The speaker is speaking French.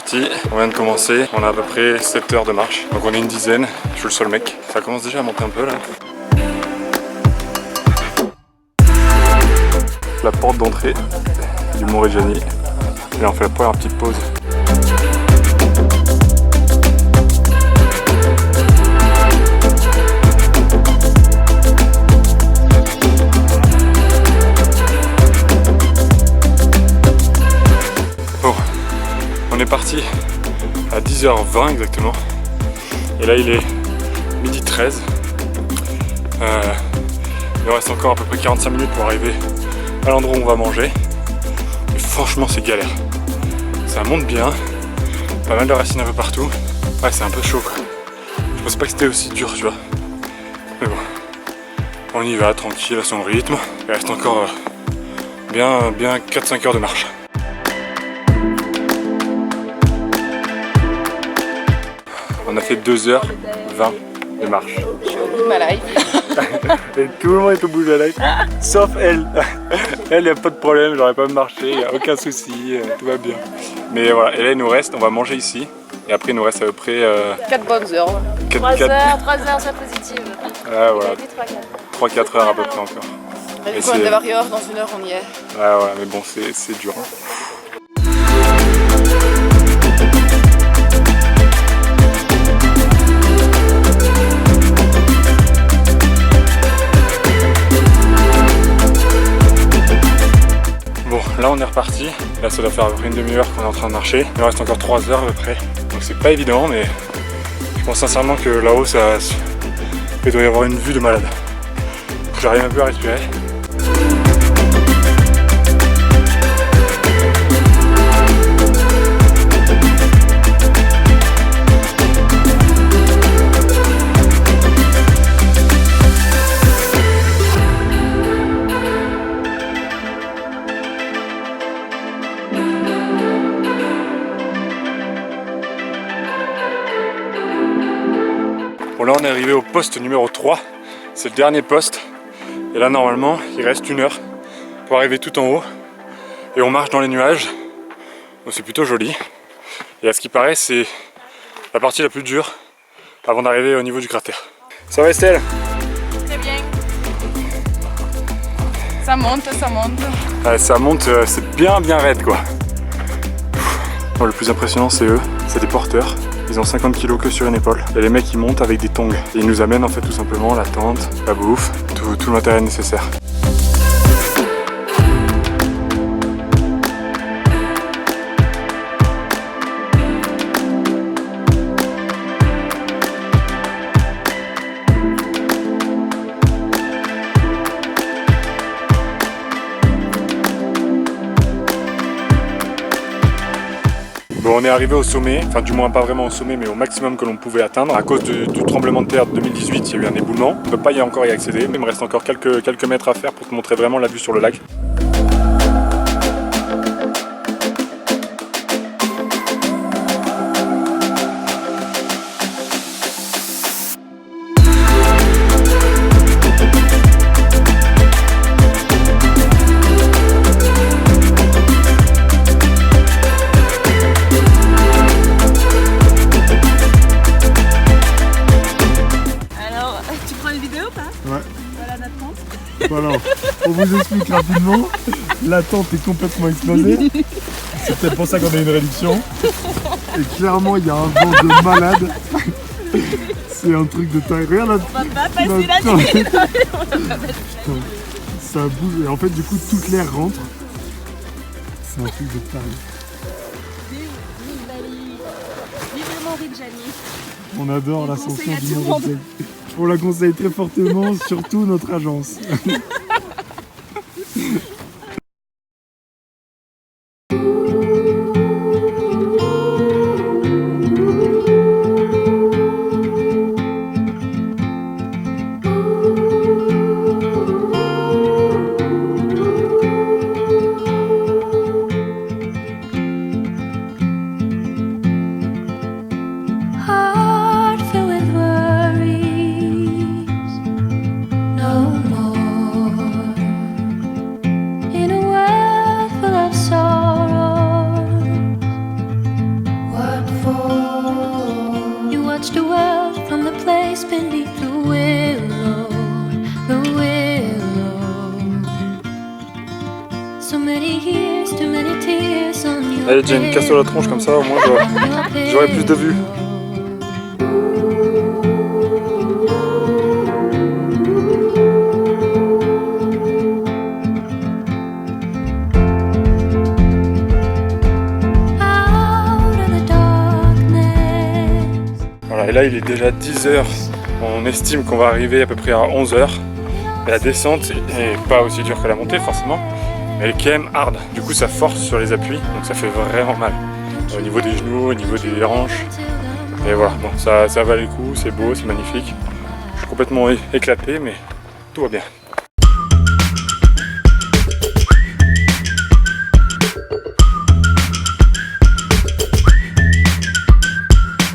parti, on vient de commencer, on a à peu près 7 heures de marche. Donc on est une dizaine, je suis le seul mec. Ça commence déjà à monter un peu là. La porte d'entrée du Mont Reggiani. Et on fait la première petite pause. Bon, on est parti à 10h20 exactement. Et là il est midi 13. Il reste encore à peu près 45 minutes pour arriver à l'endroit où on va manger. Et franchement c'est galère. Ça monte bien, pas mal de racines un peu partout. Ouais, c'est un peu chaud quoi. Je pensais pas que c'était aussi dur, tu vois. Mais bon, on y va tranquille à son rythme. Il reste encore bien 4-5 heures de marche. On a fait 2h20 de marche. Je suis au bout de ma life. Et tout le monde est au bout de la life, sauf elle. Elle, il n'y a pas de problème, j'aurais pas marché, il n'y a aucun souci, tout va bien. Mais voilà, et là il nous reste, on va manger ici. Et après il nous reste à peu près 4 bonnes heures. 3 heures, c'est positive. Ah, voilà. 3-4 heures à peu près encore. Et du coup, on démarre dans 1 heure, on y est. Ouais, ouais, mais bon, c'est dur. Hein. Bon, là on est reparti. Là ça doit faire à peu près une demi-heure qu'on est en train de marcher. Il reste encore 3 heures à peu près. Donc c'est pas évident, mais je pense sincèrement que là-haut il doit y avoir une vue de malade. J'arrive un peu à respirer. Bon là on est arrivé au poste numéro 3, c'est le dernier poste. Et là normalement il reste 1 heure pour arriver tout en haut. Et on marche dans les nuages, donc c'est plutôt joli. Et à ce qui paraît c'est la partie la plus dure avant d'arriver au niveau du cratère. Ça va Estelle? C'est bien. Ça monte, ça monte. Ouais, ça monte, c'est bien raide quoi. Bon, le plus impressionnant c'est eux, c'est des porteurs. Ils ont 50 kg que sur une épaule. Et les mecs ils montent avec des tongs. Et ils nous amènent en fait tout simplement la tente, la bouffe, tout le matériel nécessaire. Bon, on est arrivé au sommet, enfin du moins pas vraiment au sommet mais au maximum que l'on pouvait atteindre. À cause du tremblement de terre de 2018, il y a eu un éboulement. On ne peut pas encore y accéder, mais il me reste encore quelques mètres à faire pour te montrer vraiment la vue sur le lac. Voilà, on vous explique rapidement, la tente est complètement explosée, c'est peut-être pour ça qu'on a une réduction, et clairement il y a un vent de malade, c'est un truc de taille, regarde On va pas passer la nuit. Ça bouge, et en fait du coup toute l'air rentre, c'est un truc de taille. Vive le Mont Reggiani. On adore l'ascension du Mont Reggiani. On la conseille très fortement, surtout notre agence. No more. Allez Jane, casse-toi la tronche comme ça, au moins j'aurai plus de vues. Voilà, et là il est déjà 10h. On estime qu'on va arriver à peu près à 11h. La descente est pas aussi dure que la montée forcément, mais elle est quand même hard. Du coup ça force sur les appuis, donc ça fait vraiment mal. Au niveau des genoux, au niveau des hanches. Et voilà, bon, ça valait le coup, c'est beau, c'est magnifique. Je suis complètement éclaté, mais tout va bien.